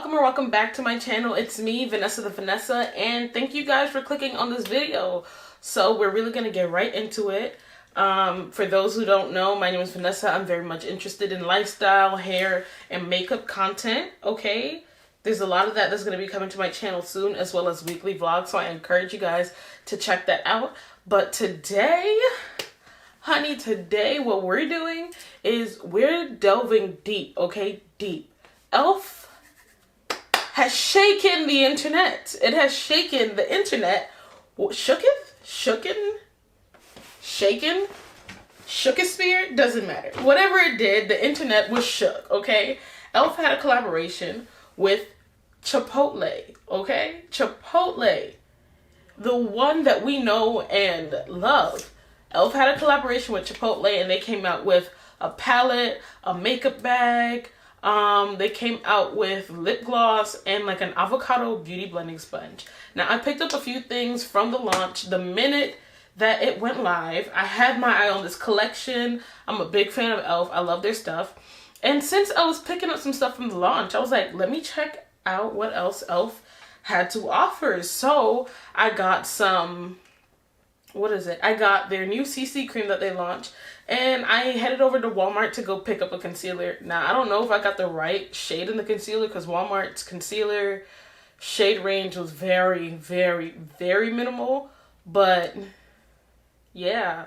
welcome or welcome back to my channel. It's me, Venessa the Fiinessa, and thank you guys for clicking on this video. So we're really gonna get right into it. For those who don't know, my name is Venessa. I'm very much interested in lifestyle, hair, and makeup content, okay? There's a lot of that that's gonna be coming to my channel soon, as well as weekly vlogs, so I encourage you guys to check that out. But today, honey, today what we're doing is we're delving deep, okay? Deep. E.L.F has shaken the internet. It has shaken the internet. Shooketh? Shooken? Shaken? Shookosphere? Doesn't matter. Whatever it did, the internet was shook, okay? E.L.F had a collaboration with Chipotle, okay? Chipotle. The one that we know and love. E.L.F had a collaboration with Chipotle, and they came out with a palette, a makeup bag. They came out with lip gloss and like an avocado beauty blending sponge. Now, I picked up a few things from the launch. The minute that it went live, I had my eye on this collection. I'm a big fan of E.L.F. I love their stuff. And since I was picking up some stuff from the launch, I was like, let me check out what else E.L.F had to offer. So I got some, what is it? I got their new CC cream that they launched, and I headed over to Walmart to go pick up a concealer. Now, I don't know if I got the right shade in the concealer because Walmart's concealer shade range was very, very, very minimal, but yeah,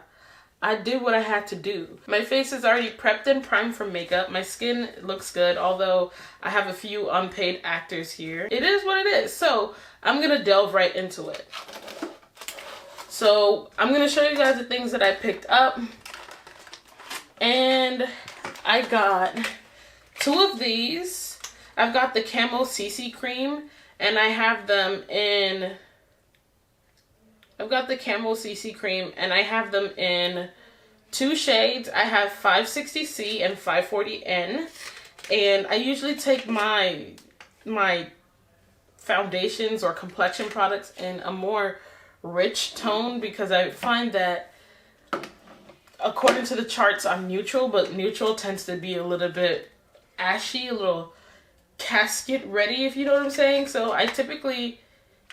I did what I had to do. My face is already prepped and primed for makeup. My skin looks good, although I have a few unpaid actors here. It is what it is, so I'm gonna delve right into it. So I'm going to show you guys the things that I picked up. And I got two of these. I've got the Camo CC cream, and I have them in, I've got the Camo CC cream, and I have them in two shades. I have 560C and 540N. And I usually take my foundations or complexion products in a more rich tone, because I find that according to the charts I'm neutral, but neutral tends to be a little bit ashy, a little casket ready, if you know what I'm saying. So I typically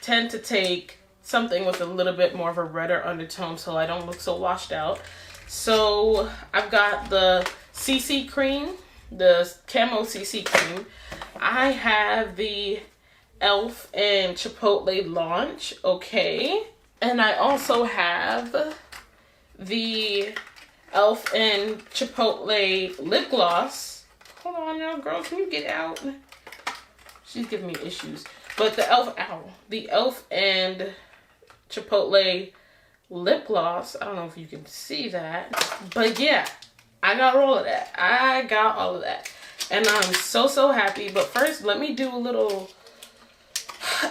tend to take something with a little bit more of a redder undertone so I don't look so washed out. So I've got the CC cream, the Camo CC cream. I have the E.L.F and Chipotle launch, okay? And I also have the E.L.F and Chipotle lip gloss. Hold on now, girl, can you get out? She's giving me issues. But the E.L.F and Chipotle lip gloss, I don't know if you can see that, but yeah, I got all of that. I got all of that. And I'm so happy. But first, let me do a little,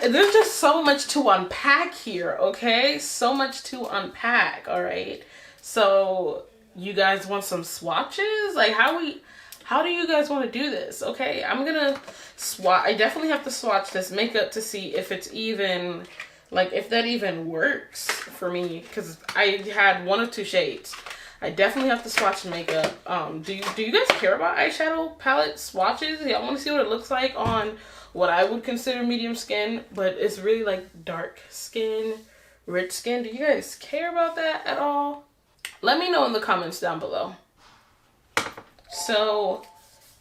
there's just so much to unpack here, okay? So much to unpack, all right? So you guys want some swatches? Like, how do you guys want to do this? Okay, I'm gonna swatch. I definitely have to swatch this makeup to see if it's even, like, if that even works for me, because I had one of two shades. I definitely have to swatch the makeup. Do you guys care about eyeshadow palette swatches? Y'all want to see what it looks like on what I would consider medium skin, but it's really like dark skin, rich skin. Do you guys care about that at all? Let me know in the comments down below. So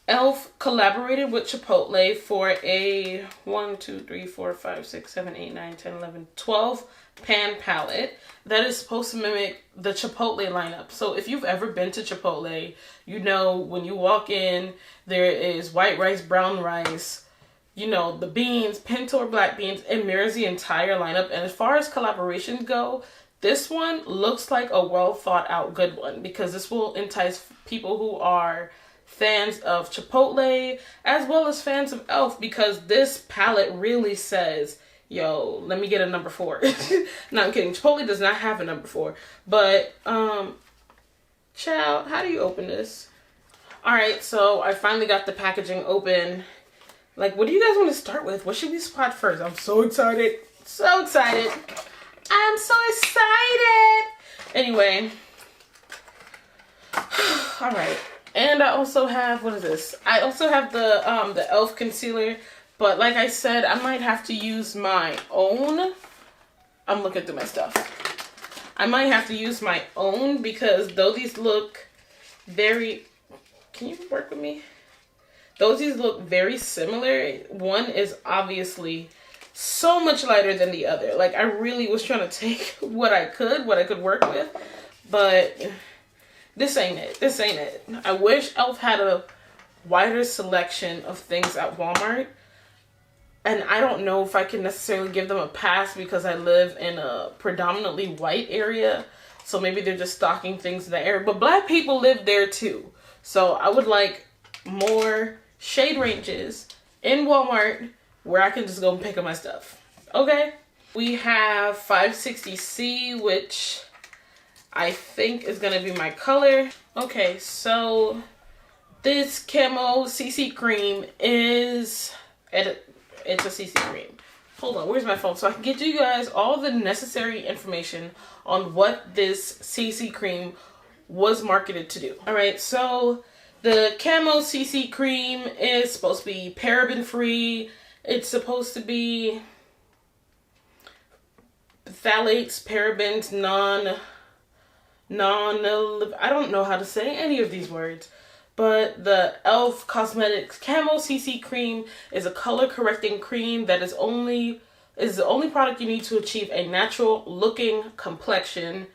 E.L.F collaborated with Chipotle for a 12 pan palette that is supposed to mimic the Chipotle lineup. So if you've ever been to Chipotle, you know when you walk in, there is white rice, brown rice, you know, the beans, pinto or black beans. It mirrors the entire lineup. And as far as collaborations go, this one looks like a well thought out good one, because this will entice people who are fans of Chipotle as well as fans of E.L.F, because this palette really says, yo, let me get a number 4. No, I'm kidding. Chipotle does not have a number 4. But, child, how do you open this? Alright, so I finally got the packaging open. Like, what do you guys want to start with? What should we swatch first? I'm so excited. So excited. I'm so excited. Anyway. Alright. And I also have, what is this? I also have the E.L.F concealer. But like I said, I might have to use my own. I'm looking through my stuff. I might have to use my own because though these look very... Can you work with me? Though these look very similar, one is obviously so much lighter than the other. Like, I really was trying to take what I could work with, but this ain't it. This ain't it. I wish E.L.F. had a wider selection of things at Walmart. And I don't know if I can necessarily give them a pass because I live in a predominantly white area. So maybe they're just stocking things in the area. But black people live there too. So I would like more shade ranges in Walmart where I can just go and pick up my stuff. Okay? We have 560C, which I think is going to be my color. Okay, so this camo CC cream is... It's a CC cream. Hold on, where's my phone? So I can get you guys all the necessary information on what this CC cream was marketed to do. Alright, so the camo CC cream is supposed to be paraben free. It's supposed to be phthalates, parabens, I don't know how to say any of these words. But the E.L.F. Cosmetics Camo CC Cream is a color correcting cream that is the only product you need to achieve a natural looking complexion,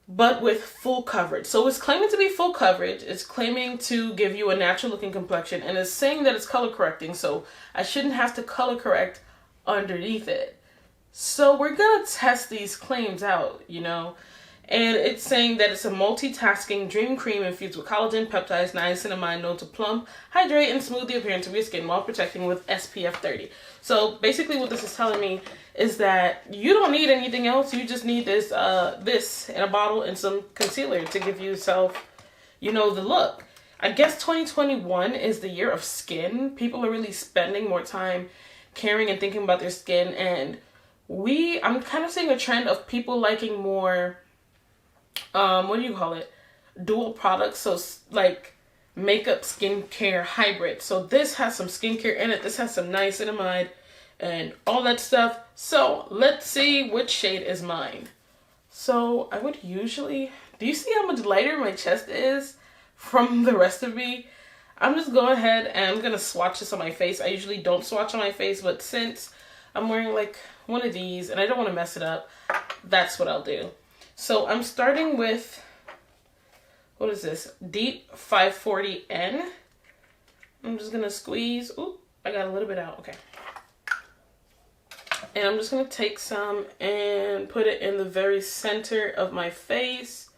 but with full coverage. So it's claiming to be full coverage. It's claiming to give you a natural looking complexion, and it's saying that it's color correcting. So I shouldn't have to color correct underneath it. So we're gonna test these claims out, you know. And it's saying that it's a multitasking dream cream infused with collagen, peptides, niacinamide, known to plump, hydrate, and smooth the appearance of your skin while protecting with SPF 30. So basically what this is telling me is that you don't need anything else. You just need this this in a bottle and some concealer to give yourself, you know, the look. I guess 2021 is the year of skin. People are really spending more time caring and thinking about their skin. And I'm kind of seeing a trend of people liking more... what do you call it? Dual products. So like makeup, skincare, hybrid. So this has some skincare in it. This has some niacinamide and all that stuff. So let's see which shade is mine. So I would usually... Do you see how much lighter my chest is from the rest of me? I'm just going ahead and I'm going to swatch this on my face. I usually don't swatch on my face, but since I'm wearing like one of these and I don't want to mess it up, that's what I'll do. So I'm starting with, what is this? Deep 540N. I'm just going to squeeze. Oop, I got a little bit out. Okay. And I'm just going to take some and put it in the very center of my face.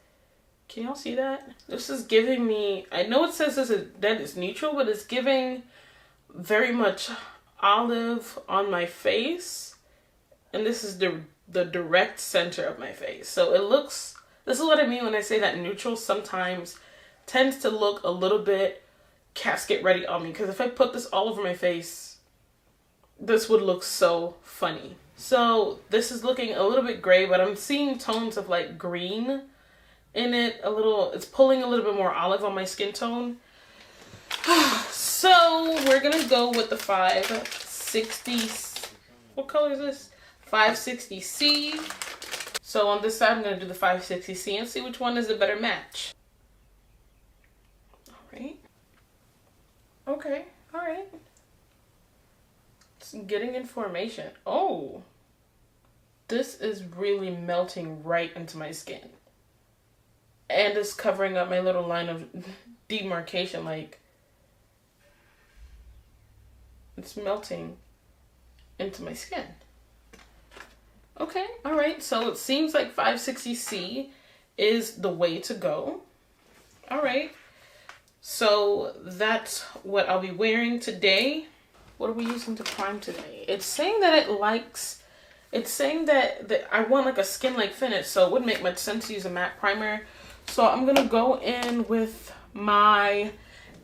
Can y'all see that? This is giving me, I know it says that it's neutral, but it's giving very much olive on my face. And this is the direct center of my face. So it looks, this is what I mean when I say that neutral sometimes tends to look a little bit casket ready on me. Because if I put this all over my face, this would look so funny. So this is looking a little bit gray, but I'm seeing tones of like green in it a little. It's pulling a little bit more olive on my skin tone. So we're gonna go with the 560. What color is this? 560C. So on this side, I'm going to do the 560C and see which one is the better match. All right. Okay. All right. It's getting information. Oh. This is really melting right into my skin. And it's covering up my little line of demarcation. Like, it's melting into my skin. Okay, all right, so it seems like 560C is the way to go. All right, so that's what I'll be wearing today. What are we using to prime today? It's saying that it's saying that I want like a skin-like finish, so it would make much sense to use a matte primer. So I'm gonna go in with my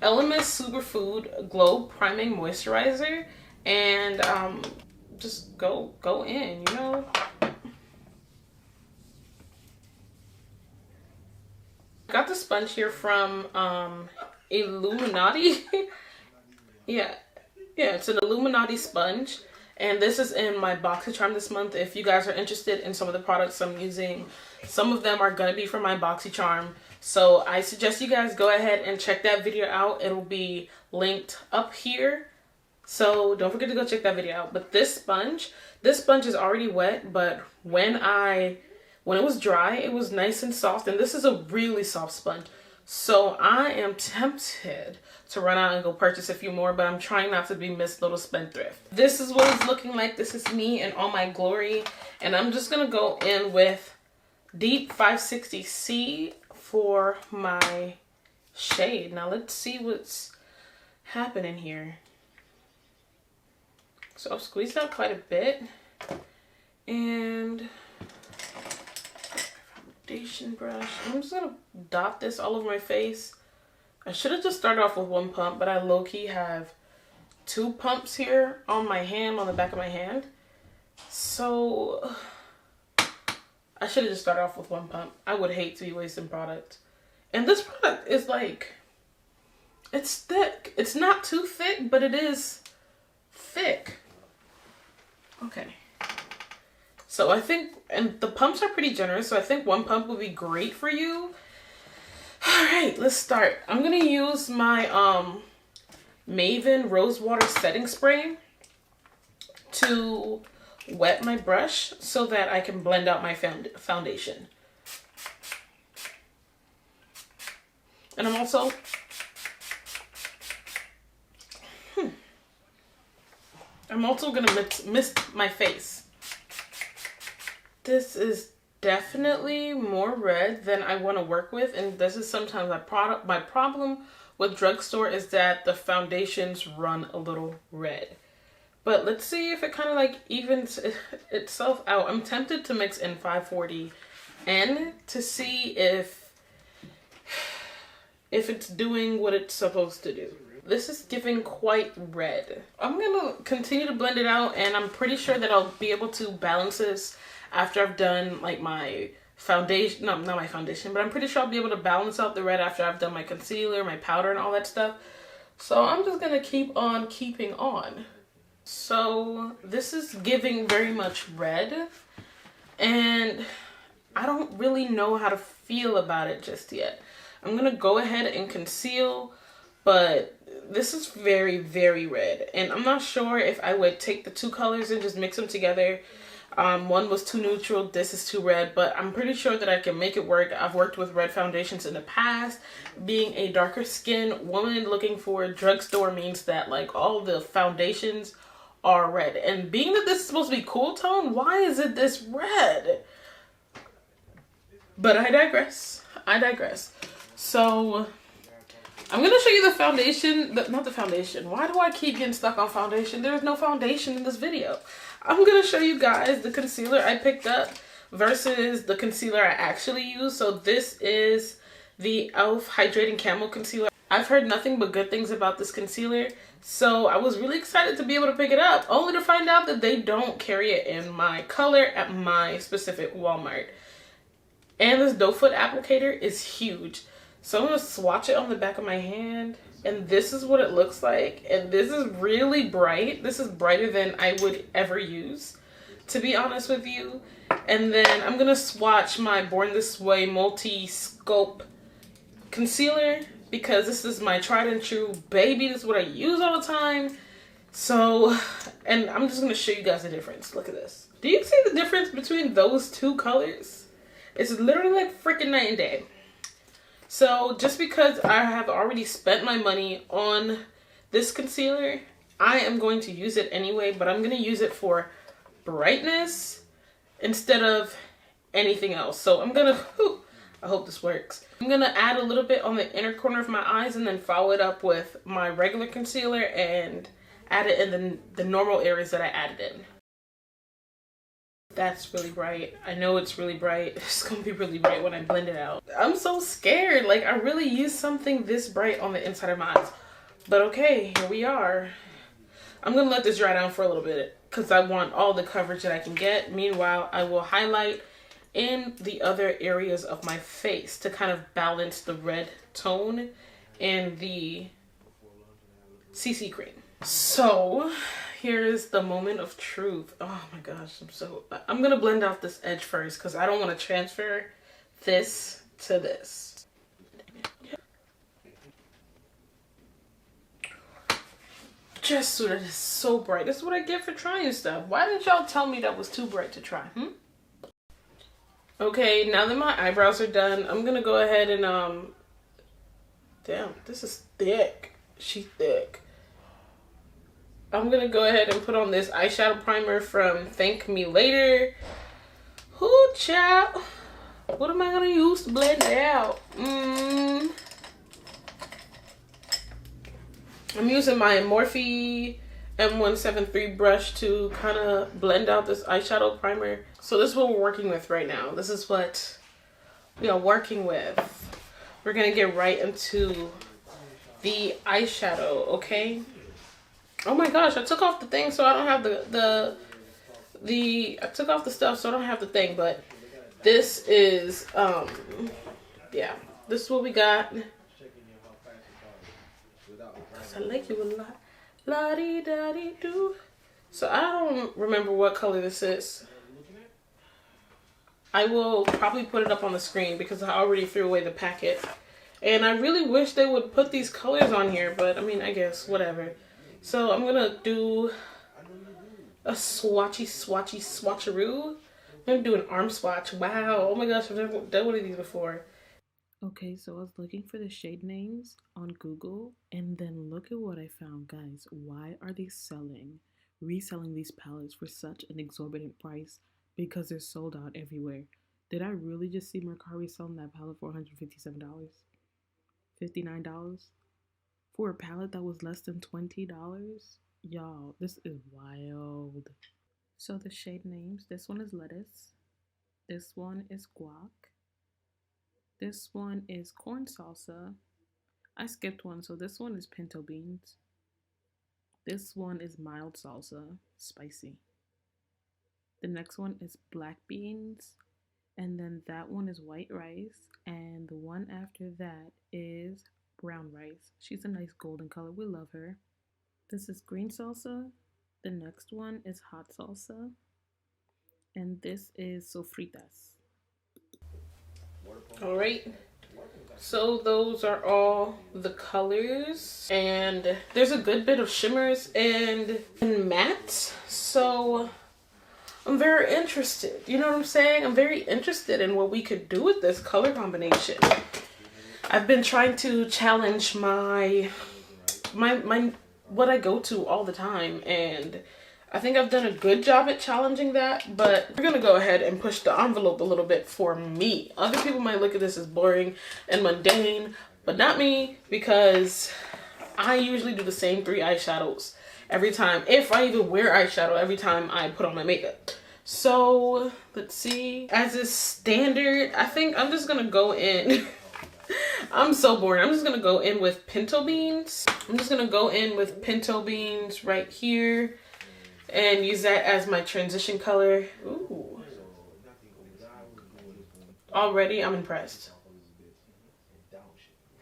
Elemis Superfood Glow Priming Moisturizer and just go in, you know. Got the sponge here from Illuminati. Yeah, Yeah, it's an Illuminati sponge. And this is in my BoxyCharm this month. If you guys are interested in some of the products I'm using, some of them are going to be from my BoxyCharm. So I suggest you guys go ahead and check that video out. It'll be linked up here. So don't forget to go check that video out. But this sponge is already wet, but when it was dry, it was nice and soft. And this is a really soft sponge. So I am tempted to run out and go purchase a few more, but I'm trying not to be Miss Little Spendthrift. This is what it's looking like. This is me in all my glory. And I'm just going to go in with Deep 560C for my shade. Now let's see what's happening here. So I've squeezed out quite a bit. And foundation brush. I'm just gonna dot this all over my face. I should have just started off with one pump, but I low-key have two pumps here on my hand, on the back of my hand. So I should have just started off with one pump. I would hate to be wasting product. And this product is like, it's thick. It's not too thick, but it is thick. Okay. So I think, and the pumps are pretty generous, so I think one pump would be great for you. All right, let's start. I'm going to use my Maven Rose Water Setting Spray to wet my brush so that I can blend out my foundation. And I'm also, going to mist my face. This is definitely more red than I want to work with, and this is sometimes my problem with drugstore is that the foundations run a little red. But let's see if it kind of like evens itself out. I'm tempted to mix in 540N to see if it's doing what it's supposed to do. This is giving quite red. I'm gonna continue to blend it out, and I'm pretty sure that I'll be able to balance this after I've done like my foundation, no, not my foundation, but I'm pretty sure I'll be able to balance out the red after I've done my concealer, my powder, and all that stuff. So I'm just gonna keep on keeping on. So this is giving very much red, and I don't really know how to feel about it just yet. I'm gonna go ahead and conceal, but this is very, very red, and I'm not sure if I would take the two colors and just mix them together. One was too neutral, this is too red, but I'm pretty sure that I can make it work. I've worked with red foundations in the past. Being a darker skinned woman looking for a drugstore means that like all the foundations are red. And being that this is supposed to be cool tone, why is it this red? But I digress. So I'm going to show you the foundation, not the foundation. Why do I keep getting stuck on foundation? There's no foundation in this video. I'm going to show you guys the concealer I picked up versus the concealer I actually use. So this is the E.L.F Hydrating Camo Concealer. I've heard nothing but good things about this concealer. So I was really excited to be able to pick it up, only to find out that they don't carry it in my color at my specific Walmart. And this doe foot applicator is huge. So I'm going to swatch it on the back of my hand. And this is what it looks like. And this is really bright. This is brighter than I would ever use, to be honest with you. And then I'm going to swatch my Born This Way Multi-Scope Concealer, because this is my tried and true baby. This is what I use all the time. So, and I'm just going to show you guys the difference. Look at this. Do you see the difference between those two colors? It's literally like freaking night and day. So just because I have already spent my money on this concealer, I am going to use it anyway, but I'm going to use it for brightness instead of anything else. So I'm going to, I hope this works. I'm going to add a little bit on the inner corner of my eyes and then follow it up with my regular concealer and add it in the normal areas that I added in. That's really bright. I know it's really bright. It's gonna be really bright when I blend it out. I'm so scared. Like, I really used something this bright on the inside of my eyes. But okay, here we are. I'm gonna let this dry down for a little bit because I want all the coverage that I can get. Meanwhile, I will highlight in the other areas of my face to kind of balance the red tone in the CC cream. So here's the moment of truth. Oh my gosh, I'm gonna blend out this edge first because I don't want to transfer this to this. Just so that it's so bright. This is what I get for trying stuff. Why didn't y'all tell me that was too bright to try? Okay, now that my eyebrows are done, I'm gonna go ahead and damn, this is thick. She's thick. I'm gonna go ahead and put on this eyeshadow primer from Thank Me Later. Ooh, child. What am I gonna use to blend it out? I'm using my Morphe M173 brush to kind of blend out this eyeshadow primer. So this is what we're working with right now. This is what we are working with. We're gonna get right into the eyeshadow, okay? Oh my gosh, I took off the thing so I don't have I took off the stuff so I don't have the thing, but this is, yeah, this is what we got. I like you a lot. La-dee-da-dee-doo. So I don't remember what color this is. I will probably put it up on the screen because I already threw away the packet. And I really wish they would put these colors on here, but I mean, I guess, whatever. So I'm gonna do a swatcheroo. I'm gonna do an arm swatch. Wow, oh my gosh, I've never done one of these before. Okay, so I was looking for the shade names on Google, and then look at what I found, guys. Why are they reselling these palettes for such an exorbitant price? Because they're sold out everywhere. Did I really just see Mercari selling that palette for $157? $59? For a palette that was less than $20? Y'all, this is wild. So the shade names, this one is lettuce. This one is guac. This one is corn salsa. I skipped one, so this one is pinto beans. This one is mild salsa, spicy. The next one is black beans. And then that one is white rice. And the one after that is brown rice. She's a nice golden color. We love her. This is green salsa. The next one is hot salsa. And this is sofritas. All right. So those are all the colors. And there's a good bit of shimmers and mattes. So I'm very interested. You know what I'm saying? I'm very interested in what we could do with this color combination. I've been trying to challenge my what I go to all the time, and I think I've done a good job at challenging that, but we're gonna go ahead and push the envelope a little bit for me. Other people might look at this as boring and mundane, but not me, because I usually do the same 3 eyeshadows every time, if I even wear eyeshadow, every time I put on my makeup. So let's see, as is standard, I think I'm just gonna go in I'm so bored. I'm just gonna go in with pinto beans. I'm just gonna go in with pinto beans right here and use that as my transition color. Ooh. Already I'm impressed.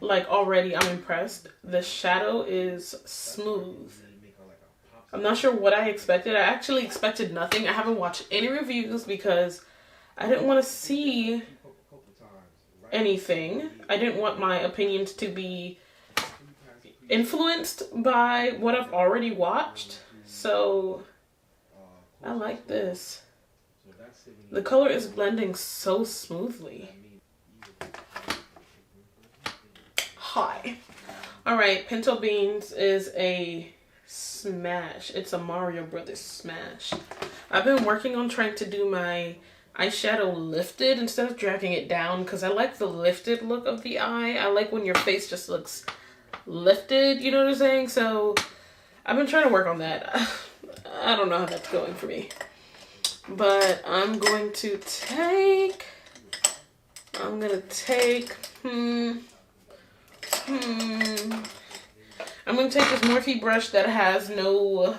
Like, already I'm impressed. The shadow is smooth. I'm not sure what I expected. I actually expected nothing. I haven't watched any reviews because I didn't want to see anything. I didn't want my opinions to be influenced by what I've already watched. So I like this. The color is blending so smoothly. Hi. Alright, pinto beans is a smash. It's a Mario Brothers smash. I've been working on trying to do my eyeshadow lifted instead of dragging it down because I like the lifted look of the eye. I like when your face just looks lifted, you know what I'm saying? So I've been trying to work on that. I don't know how that's going for me. But I'm going to take I'm gonna take this Morphe brush that has no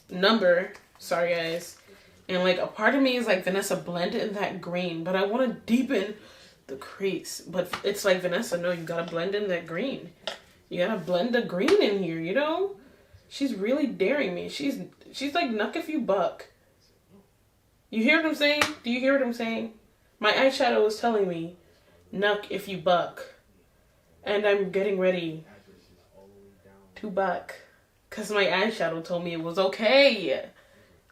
number. Sorry guys. And like a part of me is like, Vanessa, blend in that green, but I want to deepen the crease. But it's like, Vanessa, no, you gotta blend in that green. You gotta blend the green in here, you know? She's really daring me. She's like, knuck if you buck. You hear what I'm saying? Do you hear what I'm saying? My eyeshadow is telling me, knuck if you buck. And I'm getting ready to buck. Because my eyeshadow told me it was okay.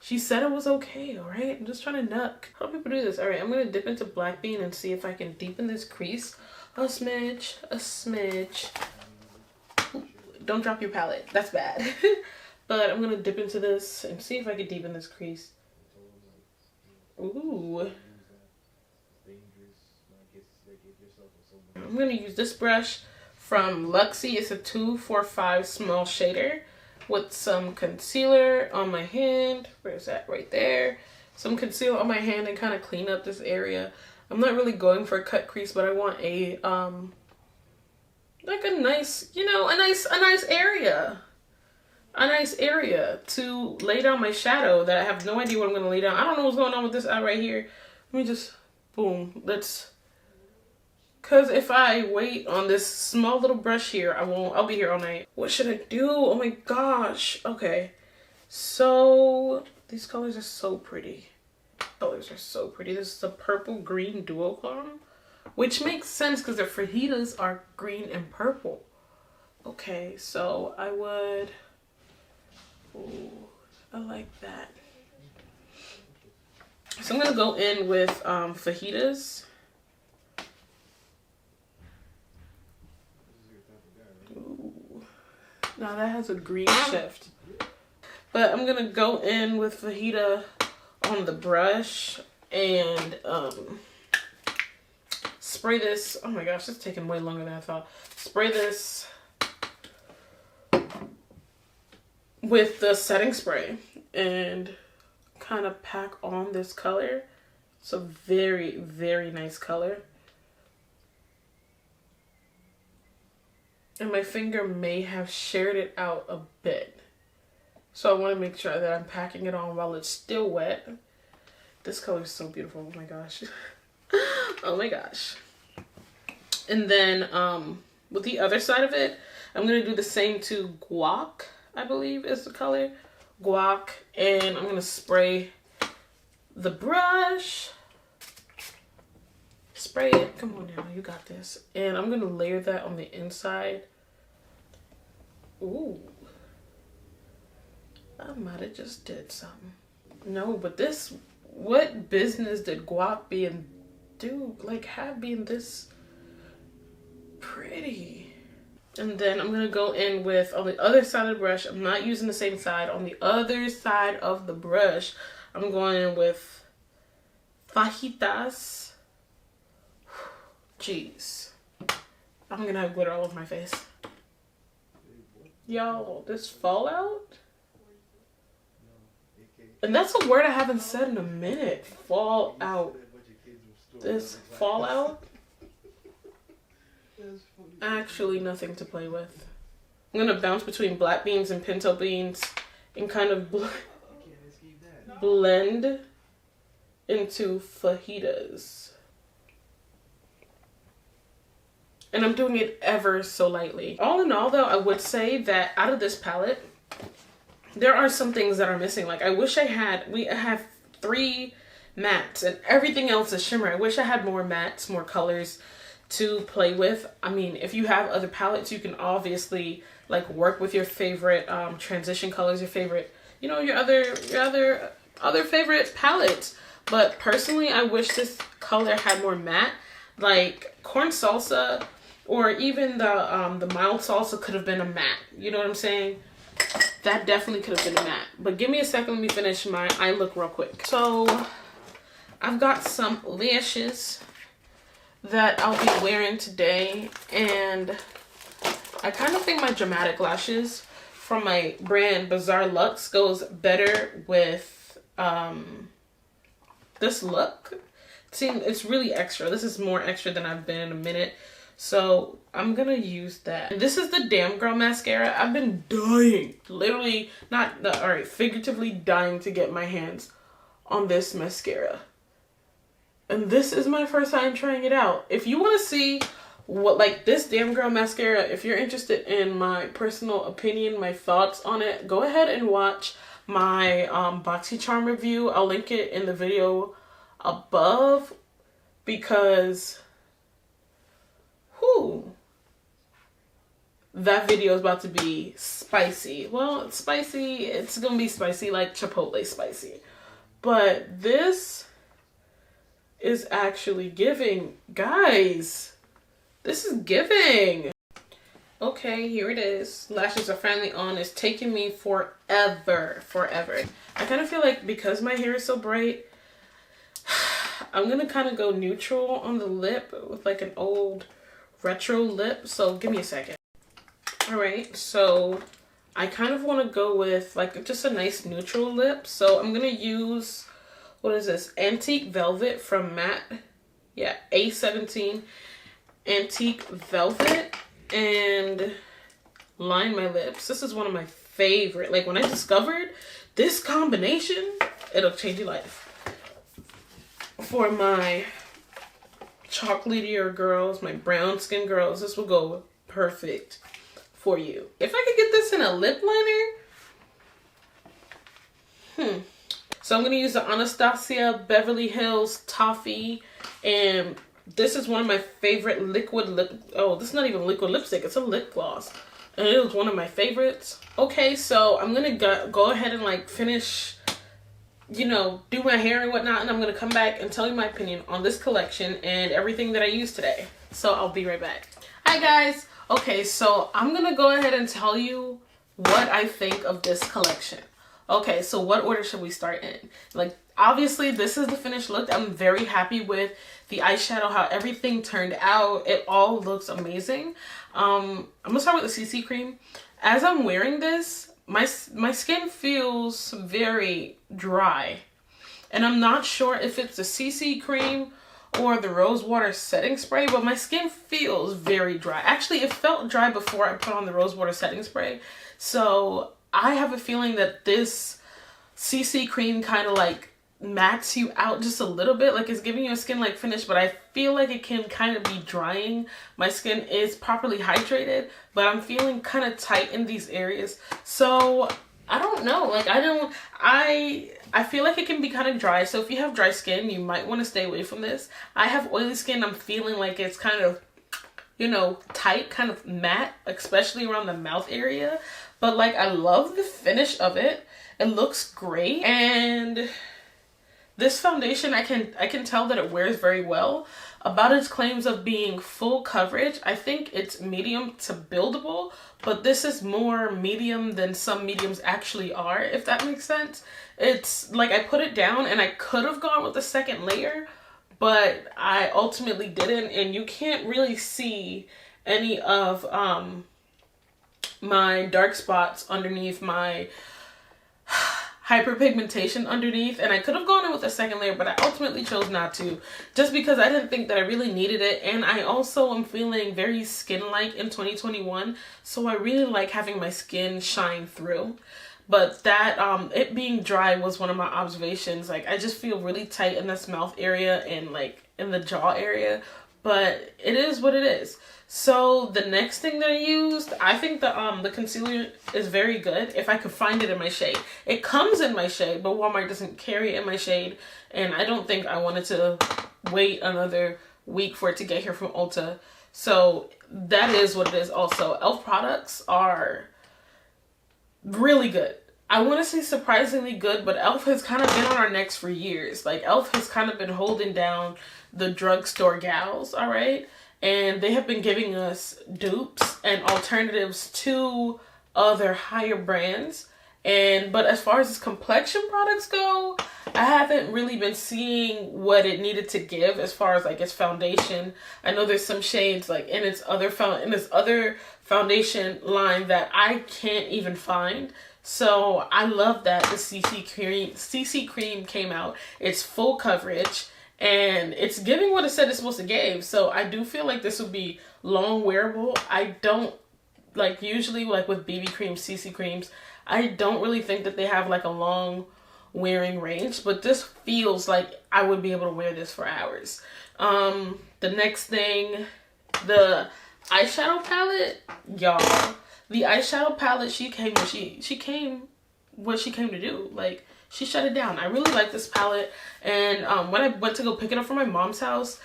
She said it was okay, alright? I'm just trying to knuck. How do people do this? Alright, I'm going to dip into Black Bean and see if I can deepen this crease. A smidge, a smidge. Ooh, don't drop your palette. That's bad. But I'm going to dip into this and see if I can deepen this crease. Ooh. I'm going to use this brush from Luxie. It's a 245 small shader with some concealer on my hand. Where's that? Right there. Some concealer on my hand and kind of clean up this area. I'm not really going for a cut crease, but I want a like a nice, you know, a nice area. A nice area to lay down my shadow that I have no idea what I'm going to lay down. I don't know what's going on with this eye right here. Let me just, boom, let's, because if I wait on this small little brush here, I'll be here all night. What should I do? Oh my gosh. Okay. So, these colors are so pretty. Colors are so pretty. This is a purple green duochrome, which makes sense because their fajitas are green and purple. Okay, so I would, ooh, I like that. So I'm gonna go in with fajitas. Ooh. Now that has a green shift. But I'm gonna go in with fajita on the brush and spray this. Oh my gosh, it's taking way longer than I thought. Spray this with the setting spray and kind of pack on this color. It's a very, very nice color. And my finger may have shared it out a bit. So I want to make sure that I'm packing it on while it's still wet. This color is so beautiful. Oh my gosh. Oh my gosh. And then with the other side of it, I'm going to do the same to Guac, I believe is the color. Guac. And I'm going to spray the brush. Spray it. Come on now. You got this. And I'm going to layer that on the inside. Ooh. I might have just did something. No, but this, what business did Guac being do? Like, have being this pretty? And then I'm gonna go in with, on the other side of the brush, I'm not using the same side, on the other side of the brush, I'm going in with fajitas. Jeez. I'm gonna have glitter all over my face. Y'all, this fallout? And that's a word I haven't said in a minute. Fallout. This fallout? Actually nothing to play with. I'm gonna bounce between black beans and pinto beans and kind of blend into fajitas. And I'm doing it ever so lightly. All in all though, I would say that out of this palette, there are some things that are missing. Like I wish I have 3 mattes and everything else is shimmer. I wish I had more mattes, more colors to play with. I mean, if you have other palettes, you can obviously like work with your favorite transition colors, your favorite, you know, your other favorite palettes. But personally, I wish this color had more matte. Like corn salsa or even the mild salsa could have been a matte. You know what I'm saying? That definitely could have been a matte. But give me a second, let me finish my eye look real quick. So I've got some lashes that I'll be wearing today, and I kind of think my dramatic lashes from my brand Bazaar Luxe goes better with this look. See, it's really extra. This is more extra than I've been in a minute. So I'm gonna use that. And this is the Damn Girl mascara. I've been dying, literally, figuratively dying to get my hands on this mascara. And this is my first time trying it out. If you want to see what, like this Damn Girl mascara, if you're interested in my personal opinion, my thoughts on it, go ahead and watch my BoxyCharm review. I'll link it in the video above, because that video is about to be spicy. Well, it's spicy. It's gonna be spicy like Chipotle spicy. But this is actually giving, guys. This is giving. Okay, here it is. Lashes are finally on. It's taking me forever. I kind of feel like because my hair is so bright, I'm gonna kind of go neutral on the lip with like an old retro lip. So give me a second. All right, so I kind of want to go with like just a nice neutral lip. So I'm gonna use, what is this? Antique Velvet from Matte. Yeah, A17 Antique Velvet, and line my lips. This is one of my favorite. Like when I discovered this combination, it'll change your life. For my chocolatier girls, my brown skin girls, this will go perfect for you. If I could get this in a lip liner, so I'm gonna use the Anastasia Beverly Hills Toffee, and this is one of my favorite liquid lip. Oh, this is not even liquid lipstick. It's a lip gloss, and it was one of my favorites. Okay, so I'm gonna go ahead and like finish, you know, do my hair and whatnot, and I'm gonna come back and tell you my opinion on this collection and everything that I used today. So I'll be right back. Hi guys. Okay, so I'm gonna go ahead and tell you what I think of this collection. Okay, so what order should we start in? Like, obviously this is the finished look. I'm very happy with the eyeshadow, how everything turned out. It all looks amazing. I'm gonna start with the CC cream. As I'm wearing this, my skin feels very dry, and I'm not sure if it's the CC cream or the rose water setting spray, but my skin feels very dry. Actually, it felt dry before I put on the rose water setting spray. So I have a feeling that this CC cream kind of like mattes you out just a little bit, like it's giving you a skin like finish, but I feel like it can kind of be drying. My skin is properly hydrated, but I'm feeling kind of tight in these areas. So I don't know, like I feel like it can be kind of dry. So if you have dry skin, you might want to stay away from this. I have oily skin. I'm feeling like it's kind of, you know, tight, kind of matte, especially around the mouth area. But like, I love the finish of it. It looks great. And this foundation, I can tell that it wears very well. About its claims of being full coverage, I think it's medium to buildable, but this is more medium than some mediums actually are, if that makes sense. It's like I put it down and I could have gone with the second layer, but I ultimately didn't, and you can't really see any of my dark spots underneath, my hyperpigmentation underneath, and I could have gone in with a second layer, but I ultimately chose not to, just because I didn't think that I really needed it. And I also am feeling very skin-like in 2021, so I really like having my skin shine through. But that it being dry was one of my observations. Like, I just feel really tight in this mouth area and like in the jaw area, but it is what it is. So the next thing that I used, I think the concealer is very good if I could find it in my shade. It comes in my shade, but Walmart doesn't carry it in my shade, and I don't think I wanted to wait another week for it to get here from Ulta. So that is what it is. Also, E.L.F products are really good. I want to say surprisingly good, but E.L.F has kind of been on our necks for years. Like, E.L.F has kind of been holding down the drugstore gals, all right? And they have been giving us dupes and alternatives to other higher brands. But as far as its complexion products go, I haven't really been seeing what it needed to give as far as like its foundation. I know there's some shades like in its other foundation line that I can't even find. So I love that the CC cream came out. It's full coverage, and it's giving what it said it's supposed to give. So I do feel like this would be long wearable. I don't, like, usually like with BB creams, CC creams, I don't really think that they have like a long wearing range, but this feels like I would be able to wear this for hours. The next thing The eyeshadow palette, y'all. The eyeshadow palette, she came what she came to do. Like, she shut it down. I really like this palette. And when I went to go pick it up from my mom's house,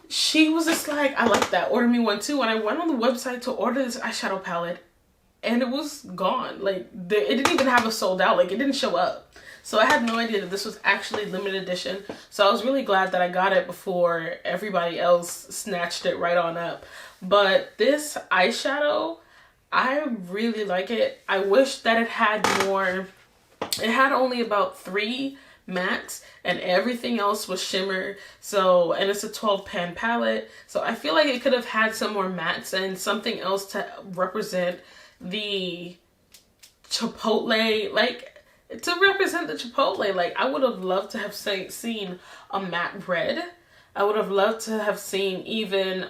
she was just like, I like that. Order me one too. And I went on the website to order this eyeshadow palette, and it was gone. Like, it didn't even have a sold out. Like, it didn't show up. So I had no idea that this was actually limited edition. So I was really glad that I got it before everybody else snatched it right on up. But this eyeshadow, I really like it. I wish that it had more. It had only about 3 mattes and everything else was shimmer. So, and it's a 12 pan palette. So I feel like it could have had some more mattes and something else to represent the Chipotle, like to represent the Chipotle. Like, I would have loved to have seen a matte red. I would have loved to have seen even,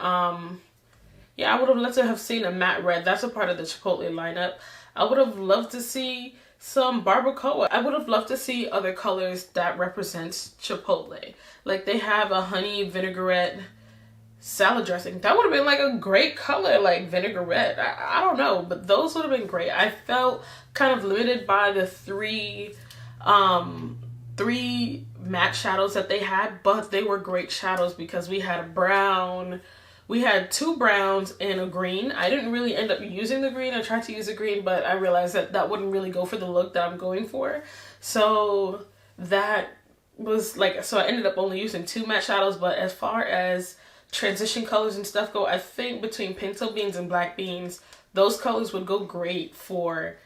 yeah, I would have loved to have seen a matte red. That's a part of the Chipotle lineup. I would have loved to see some barbacoa. I would have loved to see other colors that represents Chipotle. Like, they have a honey vinaigrette salad dressing. That would have been like a great color, like vinaigrette. I don't know, but those would have been great. I felt kind of limited by the three matte shadows that they had, but they were great shadows because we had a brown, we had 2 browns and a green. I didn't really end up using the green. I tried to use the green, but I realized that that wouldn't really go for the look that I'm going for. So that was like, so I ended up only using 2 matte shadows. But as far as transition colors and stuff go, I think between pinto beans and black beans, those colors would go great for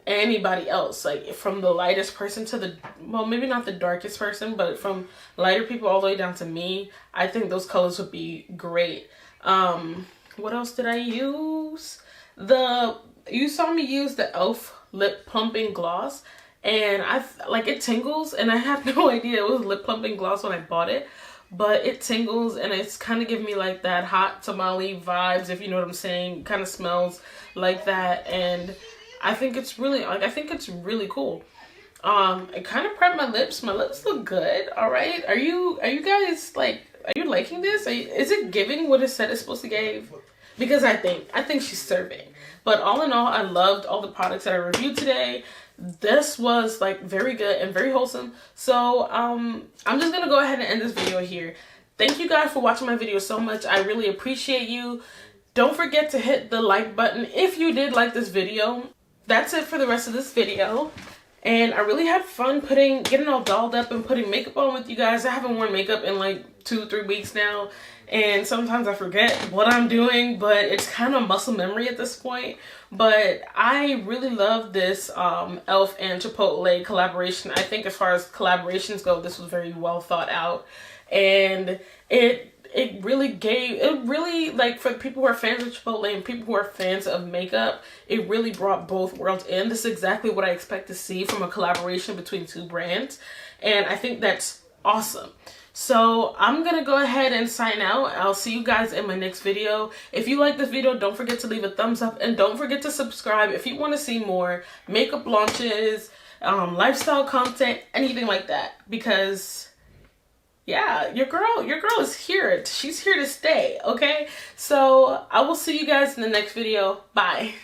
anybody else, like from the lightest person to the, well, maybe not the darkest person, but from lighter people all the way down to me. I think those colors would be great. What else did I use? You saw me use the E.L.F lip plumping gloss, and like, it tingles, and I had no idea it was lip plumping gloss when I bought it, but it tingles, and it's kind of giving me like that hot tamale vibes, if you know what I'm saying. Kind of smells like that, and I think it's really, like, I think it's really cool. I kind of prepped my lips. My lips look good. All right. Are you guys, like, are you liking this? Is it giving what it said it's supposed to give? Because I think she's serving. But all in all, I loved all the products that I reviewed today. This was like very good and very wholesome. So I'm just gonna go ahead and end this video here. Thank you guys for watching my video so much. I really appreciate you. Don't forget to hit the like button if you did like this video. That's it for the rest of this video, and I really had fun getting all dolled up and putting makeup on with you guys. I haven't worn makeup in like 2-3 weeks now, and sometimes I forget what I'm doing, but it's kind of muscle memory at this point. But I really love this E.L.F and Chipotle collaboration. I think as far as collaborations go, this was very well thought out, and it really, like, for people who are fans of Chipotle and people who are fans of makeup, it really brought both worlds in. This is exactly what I expect to see from a collaboration between 2 brands, and I think that's awesome. So I'm gonna go ahead and sign out. I'll see you guys in my next video. If you like this video, don't forget to leave a thumbs up, and don't forget to subscribe if you want to see more makeup launches, lifestyle content, anything like that, because yeah, your girl is here. She's here to stay, okay? So I will see you guys in the next video. Bye.